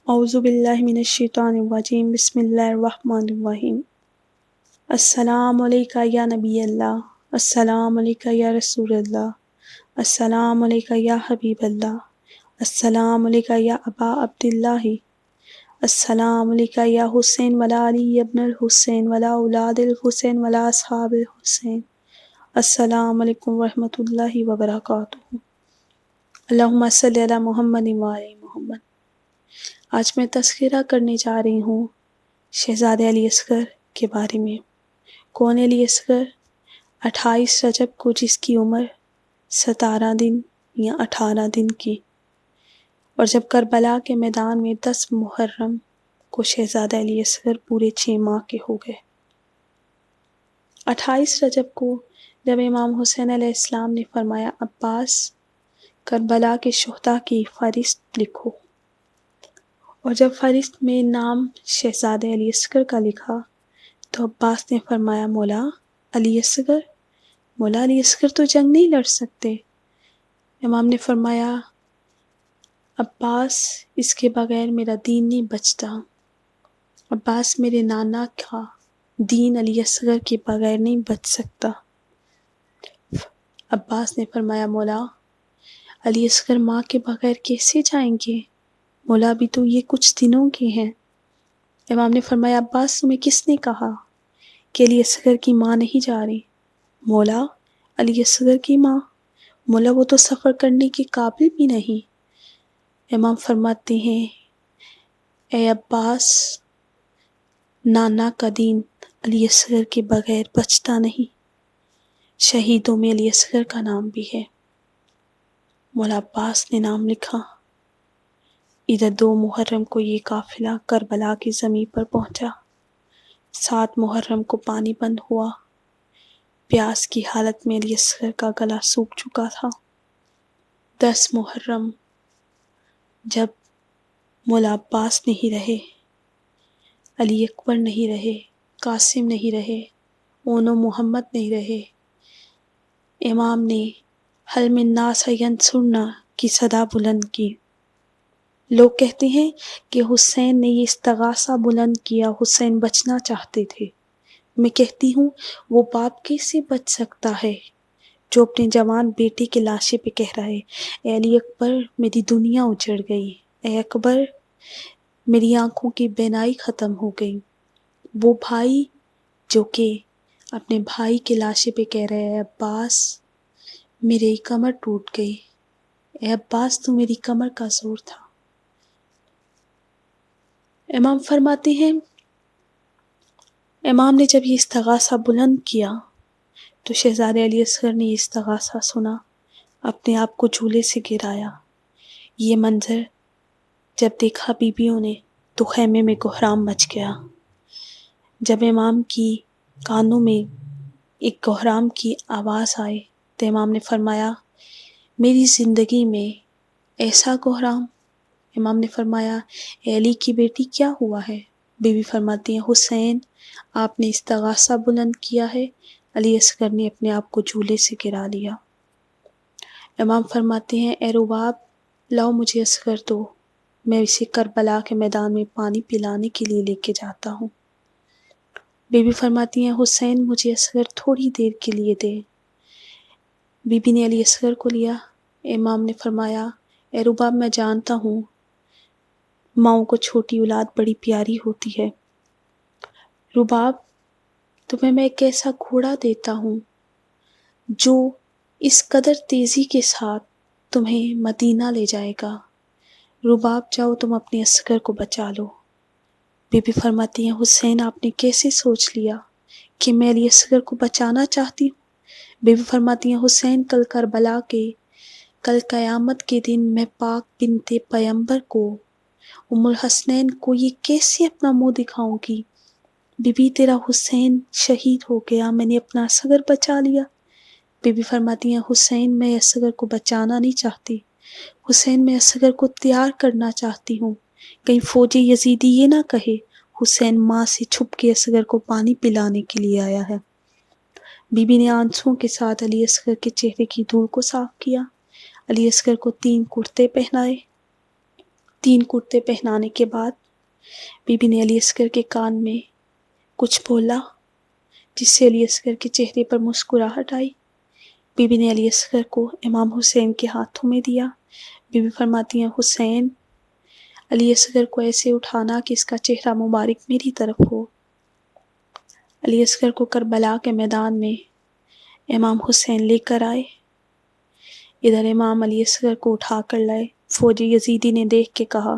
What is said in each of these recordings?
اعوذ باللہ من الشیطان الرجیم بسم اللہ الرحمن الرحیم۔ السلام علیکہ یا نبی اللہ، السلام علیکہ یا رسول اللہ، السلام علیکہ یا حبیب اللہ، السلام علیکہ یا ابا عبداللہ، السلام علیکہ یا حسین ولا علی ابن الحسین ولا اولاد الحسین ولا اصحاب الحسین، السلام علیکم ورحمۃ اللہ وبرکاتہ۔ اللہم صلی علی محمد وعلی محمد۔ آج میں تذکرہ کرنے جا رہی ہوں شہزادے علی اصغر کے بارے میں۔ کون علی اصغر؟ 28 رجب کو جس کی عمر 17 دن یا 18 دن کی، اور جب کربلا کے میدان میں 10 محرم کو شہزادہ علی اصغر پورے 6 ماہ کے ہو گئے۔ 28 رجب کو جب امام حسین علیہ السلام نے فرمایا عباس کربلا کے شہداء کی فہرست لکھو، اور جب فہرست میں نام شہزادہ علی اصغر کا لکھا تو عباس نے فرمایا مولا علی اصغر، مولا علی اصغر تو جنگ نہیں لڑ سکتے۔ امام نے فرمایا عباس اس کے بغیر میرا دین نہیں بچتا، عباس میرے نانا کا دین علی اصغر کے بغیر نہیں بچ سکتا۔ عباس نے فرمایا مولا علی اصغر ماں کے بغیر کیسے جائیں گے؟ مولا بھی تو یہ کچھ دنوں کے ہیں۔ امام نے فرمایا عباس تمہیں کس نے کہا کہ علی اصغر کی ماں نہیں جا رہی؟ مولا علی اصغر کی ماں؟ مولا وہ تو سفر کرنے کے قابل بھی نہیں۔ امام فرماتے ہیں اے عباس، نانا کا دین علی اصغر کے بغیر بچتا نہیں، شہیدوں میں علی اصغر کا نام بھی ہے۔ مولا عباس نے نام لکھا۔ ادھر 2 محرم کو یہ قافلہ کربلا کی زمین پر پہنچا۔ 7 محرم کو پانی بند ہوا۔ پیاس کی حالت میں علی اصغر کا گلا سوکھ چکا تھا۔ 10 محرم جب مولا عباس نہیں رہے، علی اکبر نہیں رہے، قاسم نہیں رہے، اونو محمد نہیں رہے، امام نے حل من الناس ینصرنا کی صدا بلند کی۔ لوگ کہتے ہیں کہ حسین نے یہ استغاثہ بلند کیا، حسین بچنا چاہتے تھے۔ میں کہتی ہوں وہ باپ کیسے بچ سکتا ہے جو اپنے جوان بیٹے کے لاشے پہ کہہ رہا ہے اے علی اکبر میری دنیا اجڑ گئی، اے اکبر میری آنکھوں کی بینائی ختم ہو گئی۔ وہ بھائی جو کہ اپنے بھائی کے لاشے پہ کہہ رہے ہیں عباس میری کمر ٹوٹ گئی، اے عباس تو میری کمر کا زور تھا۔ امام فرماتے ہیں امام نے جب یہ استغاثہ بلند کیا تو شہزادے علی اصغر نے یہ استغاثہ سنا، اپنے آپ کو جھولے سے گرایا۔ یہ منظر جب دیکھا بیویوں نے تو خیمے میں کوہرام مچ گیا۔ جب امام کی کانوں میں ایک کوہرام کی آواز آئی تو امام نے فرمایا میری زندگی میں ایسا کوہرام؟ امام نے فرمایا اے علی کی بیٹی کیا ہوا ہے؟ بیوی فرماتی ہیں حسین آپ نے استغاثہ بلند کیا ہے، علی اصغر نے اپنے آپ کو جھولے سے گرا لیا۔ امام فرماتے ہیں اے رباب لاؤ مجھے اصغر دو، میں اسے کربلا کے میدان میں پانی پلانے کے لیے لے کے جاتا ہوں۔ بیوی فرماتی ہیں حسین مجھے اصغر تھوڑی دیر کے لیے دے۔ بی بی نے علی اصغر کو لیا۔ امام نے فرمایا اے رباب میں جانتا ہوں ماؤں کو چھوٹی اولاد بڑی پیاری ہوتی ہے، رباب تمہیں میں ایک ایسا گھوڑا دیتا ہوں جو اس قدر تیزی کے ساتھ تمہیں مدینہ لے جائے گا، رباب جاؤ تم اپنے اصغر کو بچا لو۔ بی بی فرماتی ہیں حسین آپ نے کیسے سوچ لیا کہ میں علی اصغر کو بچانا چاہتی ہوں؟ بی بی فرماتی ہیں حسین کل قیامت کے دن میں پاک بنت پیغمبر کو ام الحسنین کو یہ کیسے اپنا منہ دکھاؤں گی؟ بی بی تیرا حسین شہید ہو گیا، میں نے اپنا اصغر بچا لیا۔ بی بی فرماتی ہیں حسین میں اصغر کو بچانا نہیں چاہتی، حسین میں اصغر کو تیار کرنا چاہتی ہوں، کہیں فوجی یزیدی یہ نہ کہے حسین ماں سے چھپ کے اصغر کو پانی پلانے کے لیے آیا ہے۔ بی بی نے آنسوؤں کے ساتھ علی اصغر کے چہرے کی دھول کو صاف کیا، علی اصغر کو 3 کرتے پہنائے، 3 کرتے پہنانے کے بعد بی بی نے علی اصغر کے کان میں کچھ بولا جس سے علی اصغر کے چہرے پر مسکراہٹ آئی۔ بی بی نے علی اصغر کو امام حسین کے ہاتھوں میں دیا۔ بی بی فرماتی ہیں حسین، علی اصغر کو ایسے اٹھانا کہ اس کا چہرہ مبارک میری طرف ہو۔ علی اصغر کو کربلا کے میدان میں امام حسین لے کر آئے۔ ادھر امام علی اصغر کو اٹھا کر لائے۔ فوجی یزیدی نے دیکھ کے کہا،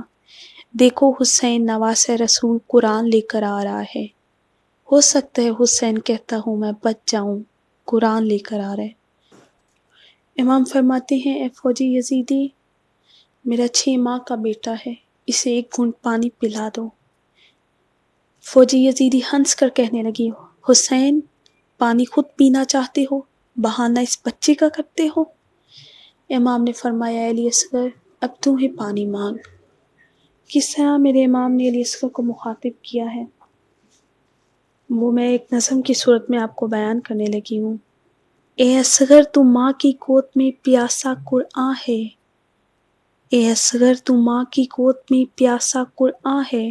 دیکھو حسین نواسہ رسول قرآن لے کر آ رہا ہے۔ ہو سکتا ہے حسین کہتا ہوں میں بچ جاؤں، قرآن لے کر آ رہے۔ امام فرماتے ہیں اے فوجی یزیدی، میرا 6 ماہ کا بیٹا ہے، اسے 1 گھونٹ پانی پلا دو۔ فوجی یزیدی ہنس کر کہنے لگی، حسین پانی خود پینا چاہتے ہو، بہانہ اس بچے کا کرتے ہو؟ امام نے فرمایا علی اصغر اب تو ہی پانی مانگ۔ کس طرح میرے امام نے علی اصغر کو مخاطب کیا ہے وہ میں ایک نظم کی صورت میں آپ کو بیان کرنے لگی ہوں۔ اے اصغر تو ماں کی گود میں پیاسا قرآن ہے، اے اصغر تو ماں کی گود میں پیاسا قرآن ہے،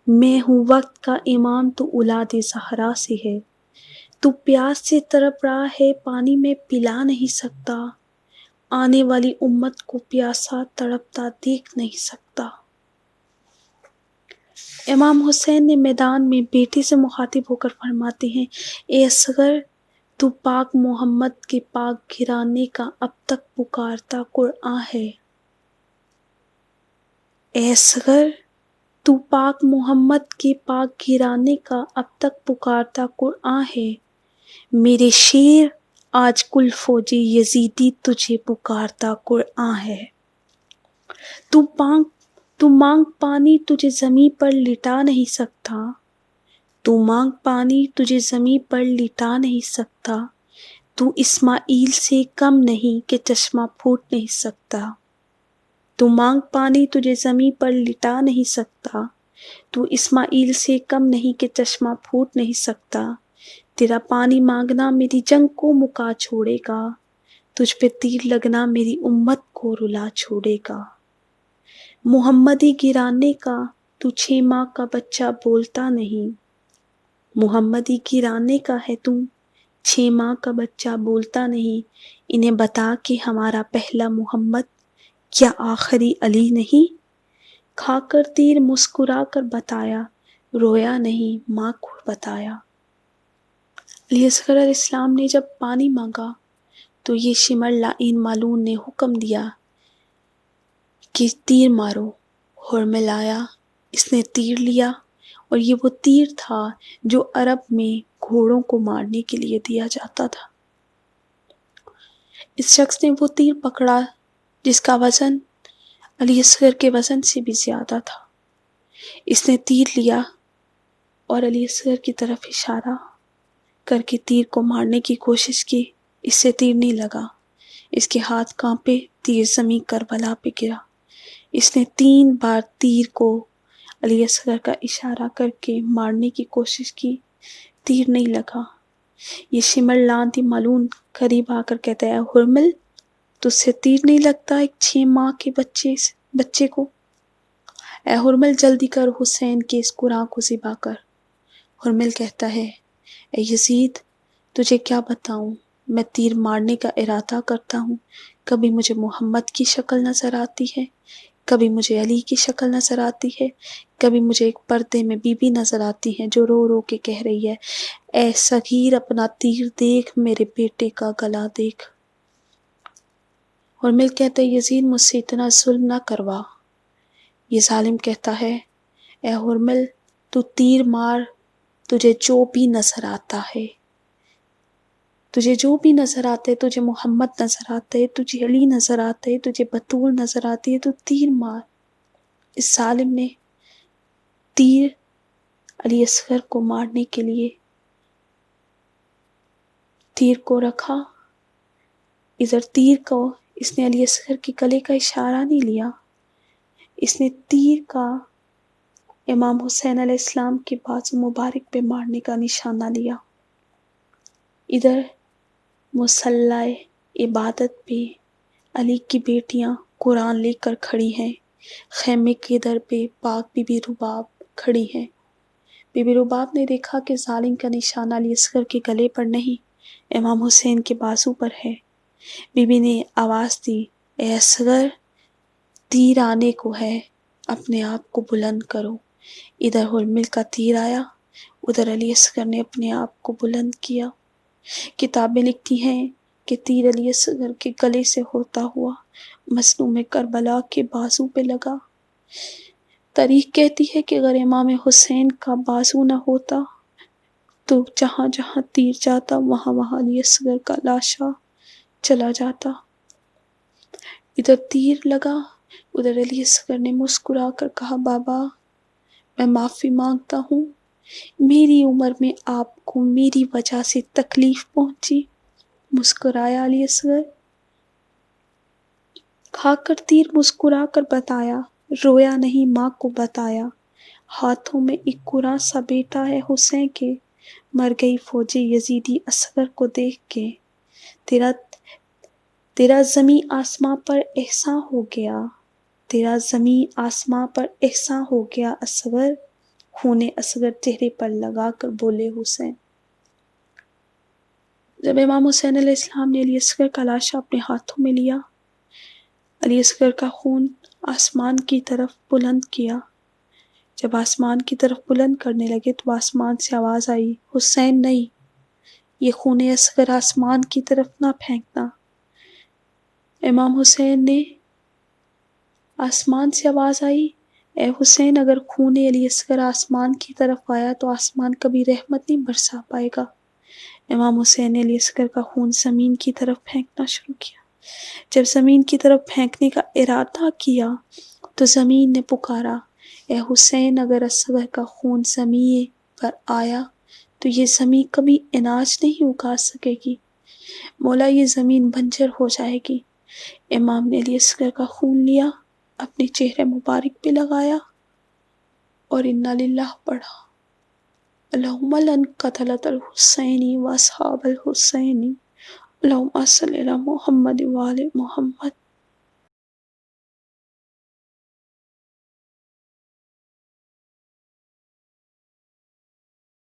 میں ہوں وقت کا امام تو اولاد زہرا سے ہے، تو پیاس سے تڑپ رہا ہے پانی میں پلا نہیں سکتا، آنے والی امت کو پیاسا تڑپتا دیکھ نہیں سکتا۔ امام حسین نے میدان میں بیٹے سے مخاطب ہو کر فرماتے ہیں اے اصغر تو پاک محمد کے پاک گھرانے کا اب تک پکارتا قرآن ہے، اے اصغر تو پاک محمد کے پاک گھرانے کا اب تک پکارتا قرآن ہے، میرے شیر آج کل فوجی یزیدی تجھے پکارتا قرآن ہے، تو مانگ پانی تجھے زمیں پر لٹا نہیں سکتا، تو مانگ پانی تجھے زمیں پر لٹا نہیں سکتا، تو اسماعیل سے کم نہیں کہ چشمہ پھوٹ نہیں سکتا، تو مانگ پانی تجھے زمیں پر لٹا نہیں سکتا، تو اسماعیل سے کم نہیں کہ چشمہ پھوٹ نہیں سکتا، تیرا پانی مانگنا میری جنگ کو مکا چھوڑے گا، تجھ پہ تیر لگنا میری امت کو رلا چھوڑے گا، محمدی گرانے کا تو 6 ماہ کا بچہ بولتا نہیں، محمدی گرانے کا ہے تو 6 ماہ کا بچہ بولتا نہیں، انہیں بتا کہ ہمارا پہلا محمد کیا آخری علی نہیں، کھا کر تیر مسکرا کر بتایا، رویا نہیں ماں کو بتایا۔ علی اصغر علیہ السلام نے جب پانی مانگا تو یہ شمر لعین مالون نے حکم دیا کہ تیر مارو۔ حرمل آیا، اس نے تیر لیا، اور یہ وہ تیر تھا جو عرب میں گھوڑوں کو مارنے کے لیے دیا جاتا تھا۔ اس شخص نے وہ تیر پکڑا جس کا وزن علی اصغر کے وزن سے بھی زیادہ تھا۔ اس نے تیر لیا اور علی اصغر کی طرف اشارہ کر کے تیر کو مارنے کی کوشش کی، اس سے تیر نہیں لگا، اس کے ہاتھ کانپے، تیر زمین کربلا پہ گرا۔ اس نے 3 بار تیر کو علی اصغر کا اشارہ کر کے مارنے کی کوشش کی، تیر نہیں لگا۔ یہ شمر لعین مالون قریب آ کر کہتا ہے حرمل تجھ سے تیر نہیں لگتا ایک 6 ماہ کے بچے کو؟ اے حرمل جلدی کر حسین کے اس قرآن کو ذبح کر۔ حرمل کہتا ہے اے یزید تجھے کیا بتاؤں، میں تیر مارنے کا ارادہ کرتا ہوں، کبھی مجھے محمد کی شکل نظر آتی ہے، کبھی مجھے علی کی شکل نظر آتی ہے، کبھی مجھے ایک پردے میں بی بی نظر آتی ہے جو رو رو کے کہہ رہی ہے اے صغیر اپنا تیر دیکھ، میرے بیٹے کا گلا دیکھ۔ حرمل کہتا ہے یزید مجھ سے اتنا ظلم نہ کروا۔ یہ ظالم کہتا ہے اے حرمل تو تیر مار، تجھے جو بھی نظر آتا ہے، تجھے جو بھی نظر آتا ہے، تجھے محمد نظر آتا ہے، تجھے علی نظر آتا ہے، تجھے بطول نظر آتی ہے تو تیر مار۔ اس ظالم نے تیر علی اصغر کو مارنے کے لیے تیر کو رکھا، ادھر تیر کو اس نے علی اصغر کے گلے کا اشارہ نہیں لیا، اس نے تیر کا امام حسین علیہ السلام کے بازو مبارک پہ مارنے کا نشانہ لیا۔ ادھر مصلی عبادت پہ علی کی بیٹیاں قرآن لے کر کھڑی ہیں، خیمے کے در پہ پاک بی بی رباب کھڑی ہیں۔ بی بی رباب نے دیکھا کہ ظالم کا نشانہ علی اصغر کے گلے پر نہیں، امام حسین کے بازو پر ہے۔ بی بی نے آواز دی، اے اصغر، تیر آنے کو ہے، اپنے آپ کو بلند کرو۔ ادھر حرمل کا تیر آیا، ادھر علی اصغر نے اپنے آپ کو بلند کیا۔ کتابیں لکھتی ہیں کہ تیر علی اصغر کے گلے سے ہوتا ہوا مظلوم کربلا کے بازو پہ لگا۔ تاریخ کہتی ہے کہ اگر امام حسین کا بازو نہ ہوتا تو جہاں جہاں تیر جاتا وہاں وہاں علی اصغر کا لاشا چلا جاتا۔ ادھر تیر لگا، ادھر علی اصغر نے مسکرا کر کہا، بابا میں معافی مانگتا ہوں، میری عمر میں آپ کو میری وجہ سے تکلیف پہنچی۔ مسکرایا علی اصغر، کھا کر تیر مسکرا کر بتایا، رویا نہیں ماں کو بتایا، ہاتھوں میں ایک قرآن سا بیٹا ہے حسین کے، مر گئی فوج یزیدی اصغر کو دیکھ کے، تیرا زمین آسماں پر احسان ہو گیا، تیرا زمین آسماں پر احسان ہو گیا اصغر، خون اصغر چہرے پر لگا کر بولے حسین۔ جب امام حسین علیہ السلام نے علی اصغر کا لاشا اپنے ہاتھوں میں لیا، علی اصغر کا خون آسمان کی طرف بلند کیا۔ جب آسمان کی طرف بلند کرنے لگے تو آسمان سے آواز آئی، حسین نہیں، یہ خون اصغر آسمان کی طرف نہ پھینکنا۔ امام حسین نے، آسمان سے آواز آئی، اے حسین، اگر خون علی اصغر آسمان کی طرف آیا تو آسمان کبھی رحمت نہیں برسا پائے گا۔ امام حسین نے علی اصغر کا خون زمین کی طرف پھینکنا شروع کیا۔ جب زمین کی طرف پھینکنے کا ارادہ کیا تو زمین نے پکارا، اے حسین، اگر اصغر کا خون زمین پر آیا تو یہ زمین کبھی اناج نہیں اگا سکے گی، مولا یہ زمین بنجر ہو جائے گی۔ امام نے علی اصغر کا خون لیا، اپنے چہرے مبارک پہ لگایا اور انا للہ پڑھا، اللہم لن قتلت الحسین و اصحاب الحسین، اللہم صلی علی محمد و آل محمد۔